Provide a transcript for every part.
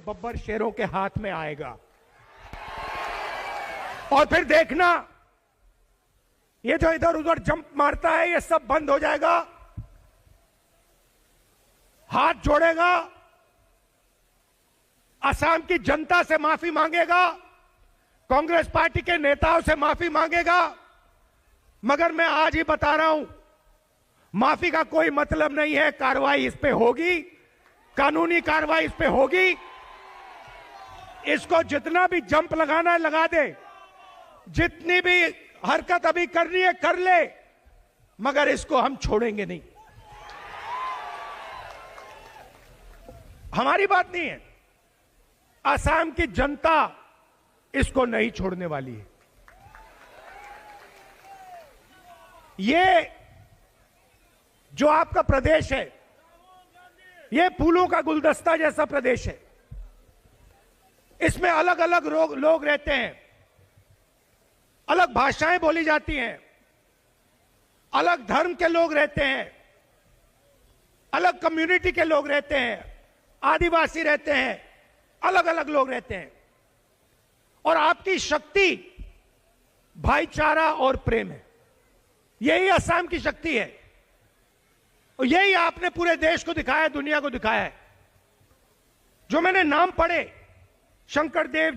बब्बर शेरों के हाथ में आएगा। और फिर देखना, ये जो इधर उधर जंप मारता है ये सब बंद हो जाएगा। हाथ जोड़ेगा, असम की जनता से माफी मांगेगा, कांग्रेस पार्टी के नेताओं से माफी मांगेगा। मगर मैं आज ही बता रहा हूं, माफी का कोई मतलब नहीं है। कार्रवाई इस पे होगी, कानूनी कार्रवाई इस पे होगी। इसको जितना भी जंप लगाना है लगा दे, जितनी भी हरकत अभी करनी है कर ले, मगर इसको हम छोड़ेंगे नहीं। हमारी बात नहीं है, असम की जनता इसको नहीं छोड़ने वाली है। ये जो आपका प्रदेश है, ये फूलों का गुलदस्ता जैसा प्रदेश है। इसमें अलग अलग लोग रहते हैं, अलग भाषाएं बोली जाती हैं, अलग धर्म के लोग रहते हैं, अलग कम्युनिटी के लोग रहते हैं, आदिवासी रहते हैं, अलग अलग लोग रहते हैं। और आपकी शक्ति भाईचारा और प्रेम है। यही असम की शक्ति है और यही आपने पूरे देश को दिखाया, दुनिया को दिखाया है। जो मैंने नाम पढ़े, शंकर देव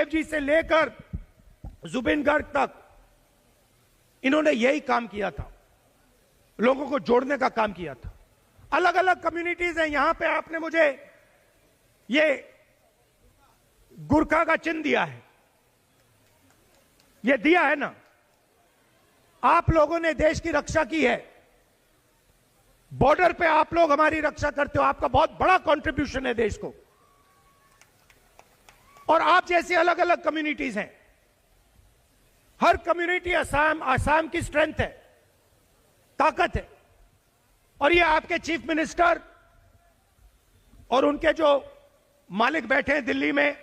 जी से लेकर जुबिन गर्ग तक, इन्होंने यही काम किया था, लोगों को जोड़ने का काम किया था। अलग अलग कम्युनिटीज हैं। यहां पे आपने मुझे ये गुरखा का चिन्ह दिया है, ये दिया है ना। आप लोगों ने देश की रक्षा की है, बॉर्डर पे आप लोग हमारी रक्षा करते हो, आपका बहुत बड़ा कंट्रीब्यूशन है देश को। और आप जैसी अलग अलग कम्युनिटीज हैं। हर कम्युनिटी असम की स्ट्रेंथ है, ताकत है। और ये आपके चीफ मिनिस्टर और उनके जो मालिक बैठे हैं दिल्ली में,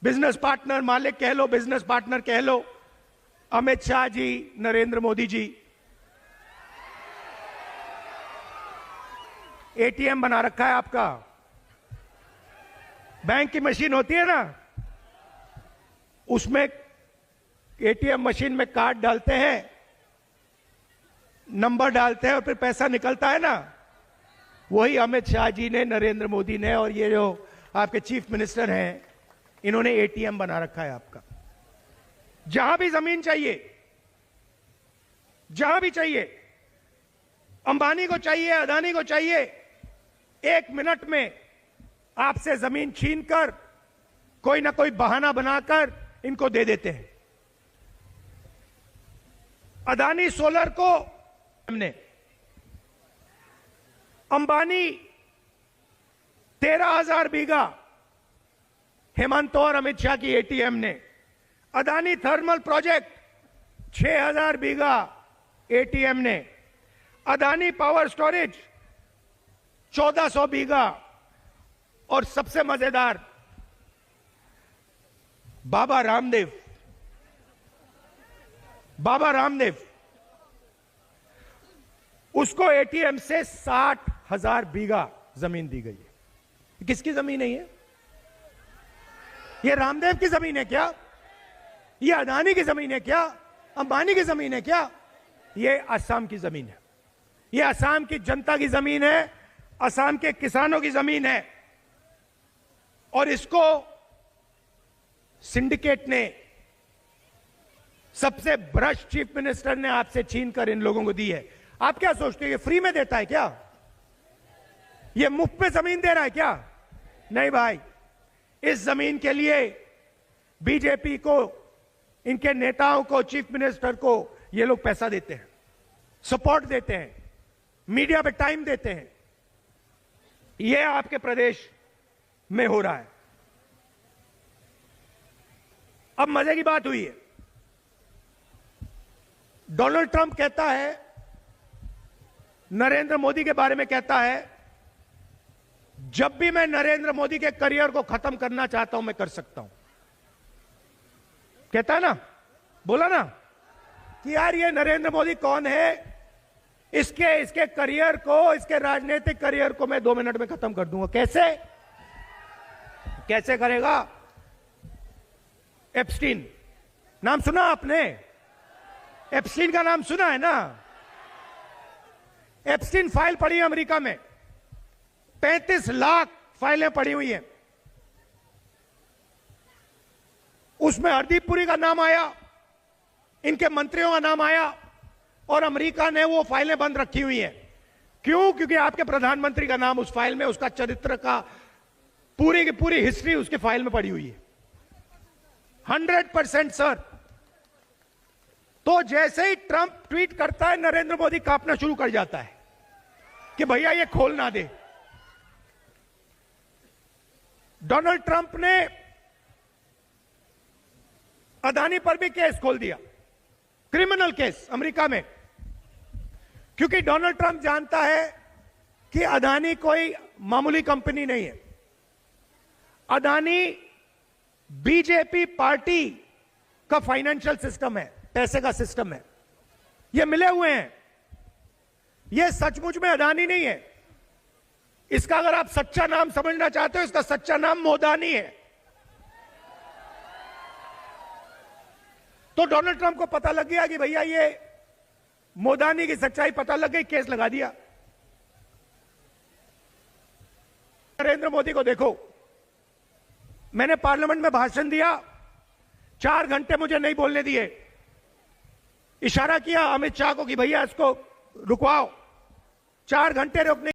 बिजनेस पार्टनर, मालिक कह लो, बिजनेस पार्टनर कह लो, अमित शाह जी, नरेंद्र मोदी जी, एटीएम बना रखा है आपका। बैंक की मशीन होती है ना, उसमें एटीएम मशीन में कार्ड डालते हैं, नंबर डालते हैं और फिर पैसा निकलता है ना। वही अमित शाह जी ने, नरेंद्र मोदी ने और ये जो आपके चीफ मिनिस्टर हैं, इन्होंने एटीएम बना रखा है आपका। जहां भी जमीन चाहिए, जहां भी चाहिए, अंबानी को चाहिए, अदानी को चाहिए, 1 मिनट में आपसे जमीन छीनकर कोई ना कोई बहाना बनाकर इनको दे देते हैं। अदानी सोलर को हमने, अंबानी 13,000 बीघा, हेमंत और अमित शाह की एटीएम ने, अदानी थर्मल प्रोजेक्ट 6,000 बीघा एटीएम ने, अदानी पावर स्टोरेज 1400 बीघा। और सबसे मजेदार, बाबा रामदेव, उसको एटीएम से 60,000 बीघा जमीन दी गई है। किसकी जमीन है ये? ये रामदेव की जमीन है क्या? ये अदानी की जमीन है क्या? अंबानी की जमीन है क्या? ये असम की जमीन है, ये असम की जनता की जमीन है, असम के किसानों की जमीन है। और इसको सिंडिकेट ने, सबसे भ्रष्ट चीफ मिनिस्टर ने आपसे छीनकर इन लोगों को दी है। आप क्या सोचते हो ये फ्री में देता है क्या? ये मुफ्त में जमीन दे रहा है क्या? नहीं भाई, इस जमीन के लिए बीजेपी को, इनके नेताओं को, चीफ मिनिस्टर को ये लोग पैसा देते हैं, सपोर्ट देते हैं, मीडिया पे टाइम देते हैं। ये आपके प्रदेश में हो रहा है। अब मजे की बात हुई है, डोनाल्ड ट्रंप कहता है, नरेंद्र मोदी के बारे में कहता है, जब भी मैं नरेंद्र मोदी के करियर को खत्म करना चाहता हूं मैं कर सकता हूं। कहता है ना, बोला ना कि यार ये नरेंद्र मोदी कौन है, इसके इसके करियर को, इसके राजनीतिक करियर को मैं 2 मिनट में खत्म कर दूंगा। कैसे कैसे करेगा? एप्स्टीन नाम सुना आपने? एप्स्टीन का नाम सुना है ना? एप्स्टीन फाइल पड़ी है अमेरिका में, 35 लाख फाइलें पड़ी हुई हैं। उसमें हरदीप पुरी का नाम आया, इनके मंत्रियों का नाम आया, और अमेरिका ने वो फाइलें बंद रखी हुई हैं। क्यों? क्योंकि आपके प्रधानमंत्री का नाम उस फाइल में, उसका चरित्र का पूरी की पूरी हिस्ट्री उसके फाइल में पड़ी हुई है। 100% सर। तो जैसे ही ट्रंप ट्वीट करता है, नरेंद्र मोदी कांपना शुरू कर जाता है कि भैया ये खोल ना दे। डोनाल्ड ट्रंप ने अदानी पर भी केस खोल दिया, क्रिमिनल केस अमेरिका में, क्योंकि डोनाल्ड ट्रंप जानता है कि अदानी कोई मामूली कंपनी नहीं है। अदानी बीजेपी पार्टी का फाइनेंशियल सिस्टम है, पैसे का सिस्टम है। ये मिले हुए हैं। ये सचमुच में अदानी नहीं है। इसका अगर आप सच्चा नाम समझना चाहते हो, इसका सच्चा नाम मोदानी है। तो डोनाल्ड ट्रंप को पता लग गया कि भैया ये मोदानी की सच्चाई पता लग गई, केस लगा दिया। नरेंद्र मोदी को देखो, मैंने पार्लियामेंट में भाषण दिया, 4 घंटे मुझे नहीं बोलने दिए। इशारा किया अमित शाह को कि भैया इसको रुकवाओ, 4 घंटे रोकने